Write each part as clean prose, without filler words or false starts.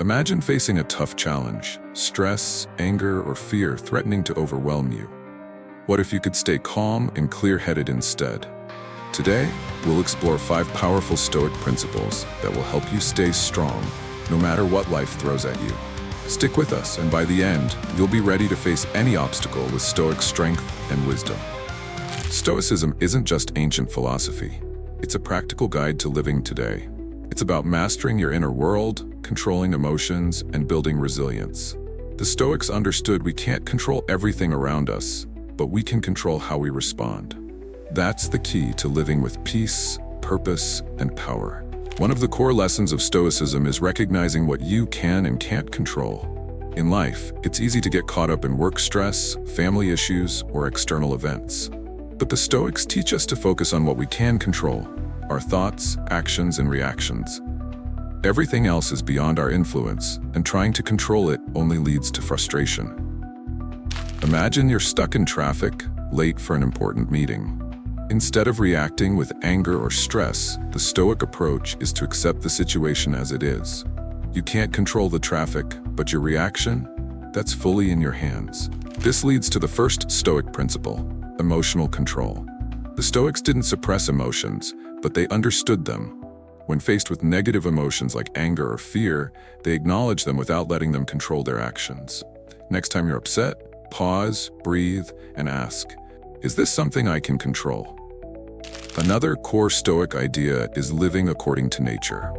Imagine facing a tough challenge, stress, anger, or fear threatening to overwhelm you. What if you could stay calm and clear-headed instead? Today, we'll explore 5 powerful Stoic principles that will help you stay strong, no matter what life throws at you. Stick with us, and by the end, you'll be ready to face any obstacle with Stoic strength and wisdom. Stoicism isn't just ancient philosophy. It's a practical guide to living today. It's about mastering your inner world, controlling emotions, and building resilience. The Stoics understood we can't control everything around us, but we can control how we respond. That's the key to living with peace, purpose, and power. One of the core lessons of Stoicism is recognizing what you can and can't control. In life, it's easy to get caught up in work stress, family issues, or external events. But the Stoics teach us to focus on what we can control: our thoughts, actions, and reactions. Everything else is beyond our influence, and trying to control it only leads to frustration. Imagine you're stuck in traffic, late for an important meeting. Instead of reacting with anger or stress, the Stoic approach is to accept the situation as it is. You can't control the traffic, but your reaction? That's fully in your hands. This leads to the first Stoic principle: emotional control. The Stoics didn't suppress emotions, but they understood them. When faced with negative emotions like anger or fear, they acknowledge them without letting them control their actions. Next time you're upset, pause, breathe, and ask, is this something I can control? Another core Stoic idea is living according to nature.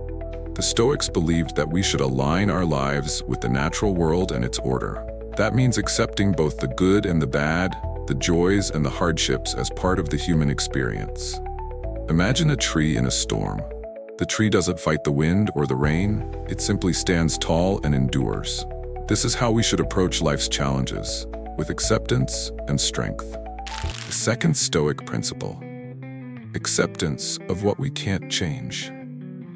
The Stoics believed that we should align our lives with the natural world and its order. That means accepting both the good and the bad, the joys and the hardships as part of the human experience. Imagine a tree in a storm. The tree doesn't fight the wind or the rain, it simply stands tall and endures. This is how we should approach life's challenges, with acceptance and strength. The second Stoic principle: acceptance of what we can't change.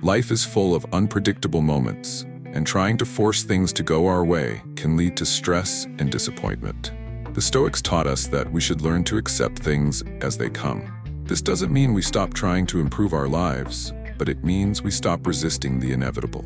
Life is full of unpredictable moments, and trying to force things to go our way can lead to stress and disappointment. The Stoics taught us that we should learn to accept things as they come. This doesn't mean we stop trying to improve our lives, but it means we stop resisting the inevitable.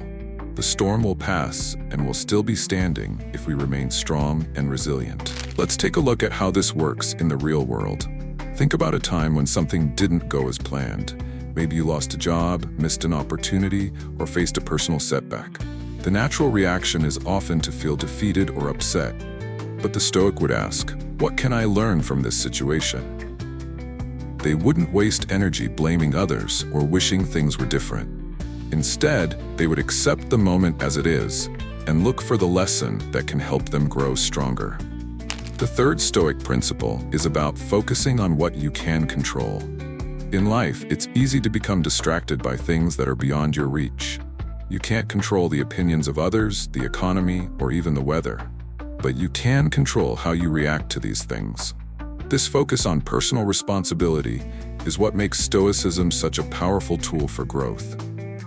The storm will pass, and we'll still be standing if we remain strong and resilient. Let's take a look at how this works in the real world. Think about a time when something didn't go as planned. Maybe you lost a job, missed an opportunity, or faced a personal setback. The natural reaction is often to feel defeated or upset. But the Stoic would ask, what can I learn from this situation? They wouldn't waste energy blaming others or wishing things were different. Instead, they would accept the moment as it is and look for the lesson that can help them grow stronger. The third Stoic principle is about focusing on what you can control. In life, it's easy to become distracted by things that are beyond your reach. You can't control the opinions of others, the economy, or even the weather. But you can control how you react to these things. This focus on personal responsibility is what makes Stoicism such a powerful tool for growth.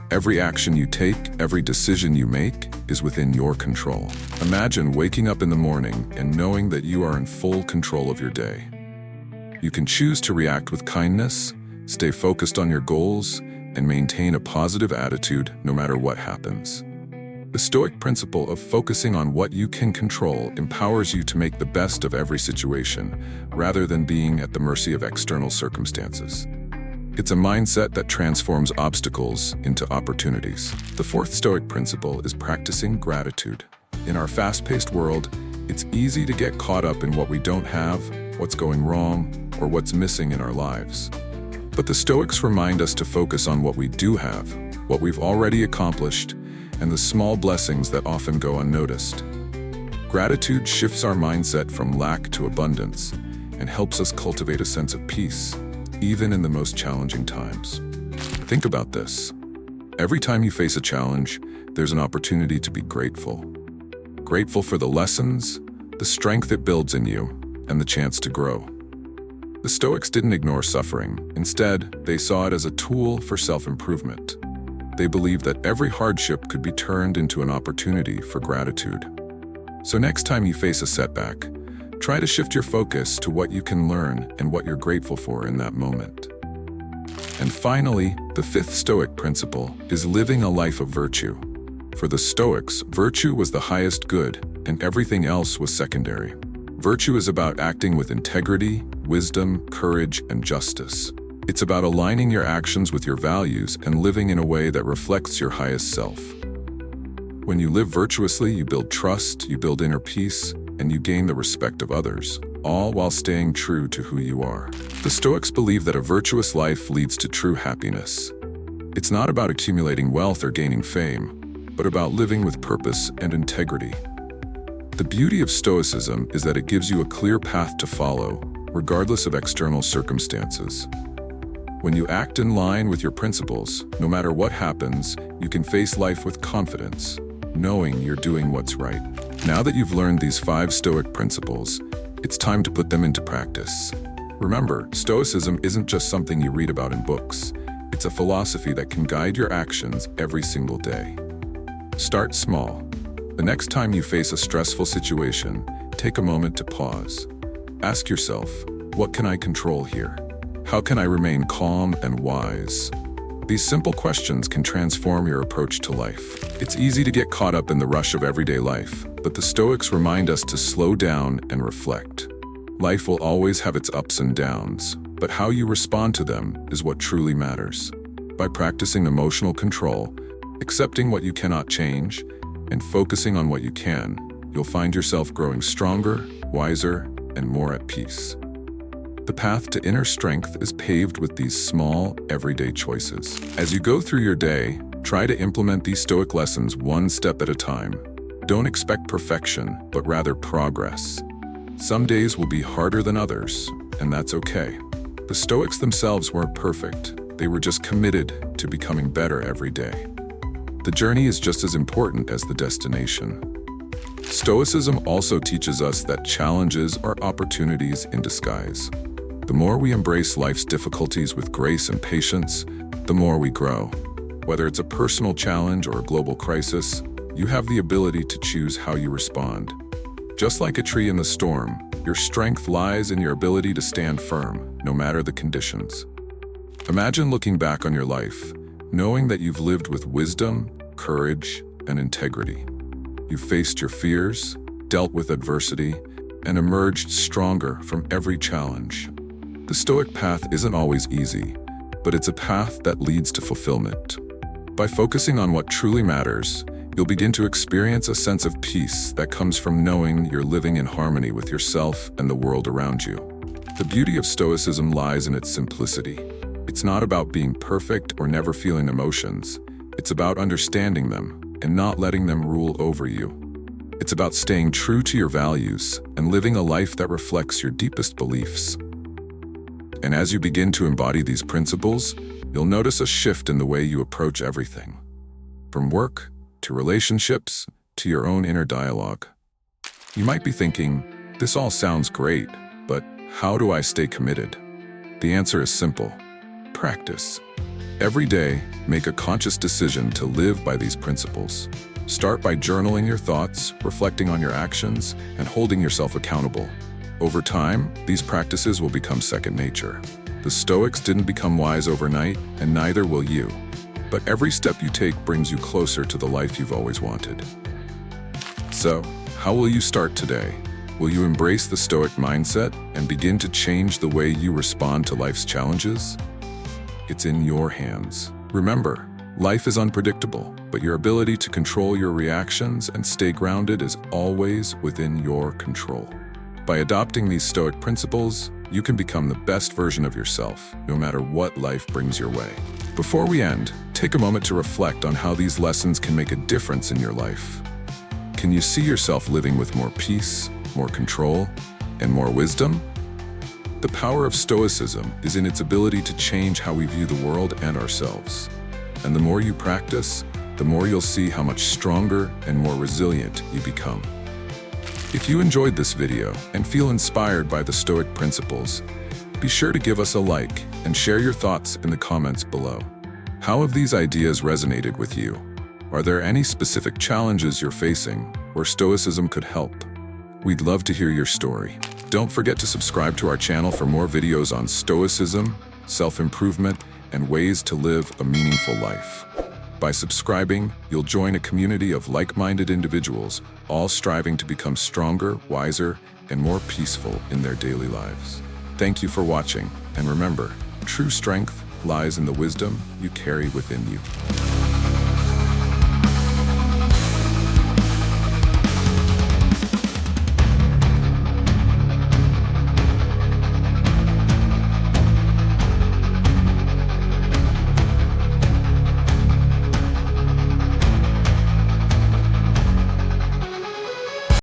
Every action you take, every decision you make, is within your control. Imagine waking up in the morning and knowing that you are in full control of your day. You can choose to react with kindness, stay focused on your goals, and maintain a positive attitude no matter what happens. The Stoic principle of focusing on what you can control empowers you to make the best of every situation, rather than being at the mercy of external circumstances. It's a mindset that transforms obstacles into opportunities. The fourth Stoic principle is practicing gratitude. In our fast-paced world, it's easy to get caught up in what we don't have, what's going wrong, or what's missing in our lives. But the Stoics remind us to focus on what we do have, what we've already accomplished, and the small blessings that often go unnoticed. Gratitude shifts our mindset from lack to abundance and helps us cultivate a sense of peace, even in the most challenging times. Think about this. Every time you face a challenge, there's an opportunity to be grateful. Grateful for the lessons, the strength it builds in you, and the chance to grow. The Stoics didn't ignore suffering. Instead, they saw it as a tool for self-improvement. They believed that every hardship could be turned into an opportunity for gratitude. So next time you face a setback, try to shift your focus to what you can learn and what you're grateful for in that moment. And finally, the fifth Stoic principle is living a life of virtue. For the Stoics, virtue was the highest good, and everything else was secondary. Virtue is about acting with integrity, wisdom, courage, and justice. It's about aligning your actions with your values and living in a way that reflects your highest self. When you live virtuously, you build trust, you build inner peace, and you gain the respect of others, all while staying true to who you are. The Stoics believe that a virtuous life leads to true happiness. It's not about accumulating wealth or gaining fame, but about living with purpose and integrity. The beauty of Stoicism is that it gives you a clear path to follow, regardless of external circumstances. When you act in line with your principles, no matter what happens, you can face life with confidence, knowing you're doing what's right. Now that you've learned these 5 Stoic principles, it's time to put them into practice. Remember, Stoicism isn't just something you read about in books. It's a philosophy that can guide your actions every single day. Start small. The next time you face a stressful situation, take a moment to pause. Ask yourself, what can I control here? How can I remain calm and wise? These simple questions can transform your approach to life. It's easy to get caught up in the rush of everyday life, but the Stoics remind us to slow down and reflect. Life will always have its ups and downs, but how you respond to them is what truly matters. By practicing emotional control, accepting what you cannot change, and focusing on what you can, you'll find yourself growing stronger, wiser, and more at peace. The path to inner strength is paved with these small, everyday choices. As you go through your day, try to implement these Stoic lessons one step at a time. Don't expect perfection, but rather progress. Some days will be harder than others, and that's okay. The Stoics themselves weren't perfect. They were just committed to becoming better every day. The journey is just as important as the destination. Stoicism also teaches us that challenges are opportunities in disguise. The more we embrace life's difficulties with grace and patience, the more we grow. Whether it's a personal challenge or a global crisis, you have the ability to choose how you respond. Just like a tree in the storm, your strength lies in your ability to stand firm, no matter the conditions. Imagine looking back on your life, knowing that you've lived with wisdom, courage, and integrity. You've faced your fears, dealt with adversity, and emerged stronger from every challenge. The Stoic path isn't always easy, but it's a path that leads to fulfillment. By focusing on what truly matters, you'll begin to experience a sense of peace that comes from knowing you're living in harmony with yourself and the world around you. The beauty of Stoicism lies in its simplicity. It's not about being perfect or never feeling emotions. It's about understanding them and not letting them rule over you. It's about staying true to your values and living a life that reflects your deepest beliefs. And as you begin to embody these principles, you'll notice a shift in the way you approach everything. From work, to relationships, to your own inner dialogue. You might be thinking, this all sounds great, but how do I stay committed? The answer is simple. Practice. Every day, make a conscious decision to live by these principles. Start by journaling your thoughts, reflecting on your actions, and holding yourself accountable. Over time, these practices will become second nature. The Stoics didn't become wise overnight, and neither will you. But every step you take brings you closer to the life you've always wanted. So, how will you start today? Will you embrace the Stoic mindset and begin to change the way you respond to life's challenges? It's in your hands. Remember, life is unpredictable, but your ability to control your reactions and stay grounded is always within your control. By adopting these Stoic principles, you can become the best version of yourself, no matter what life brings your way. Before we end, take a moment to reflect on how these lessons can make a difference in your life. Can you see yourself living with more peace, more control, and more wisdom? The power of Stoicism is in its ability to change how we view the world and ourselves. And the more you practice, the more you'll see how much stronger and more resilient you become. If you enjoyed this video and feel inspired by the Stoic principles, be sure to give us a like and share your thoughts in the comments below. How have these ideas resonated with you? Are there any specific challenges you're facing where Stoicism could help? We'd love to hear your story. Don't forget to subscribe to our channel for more videos on Stoicism, self-improvement, and ways to live a meaningful life. By subscribing, you'll join a community of like-minded individuals, all striving to become stronger, wiser, and more peaceful in their daily lives. Thank you for watching, and remember, true strength lies in the wisdom you carry within you.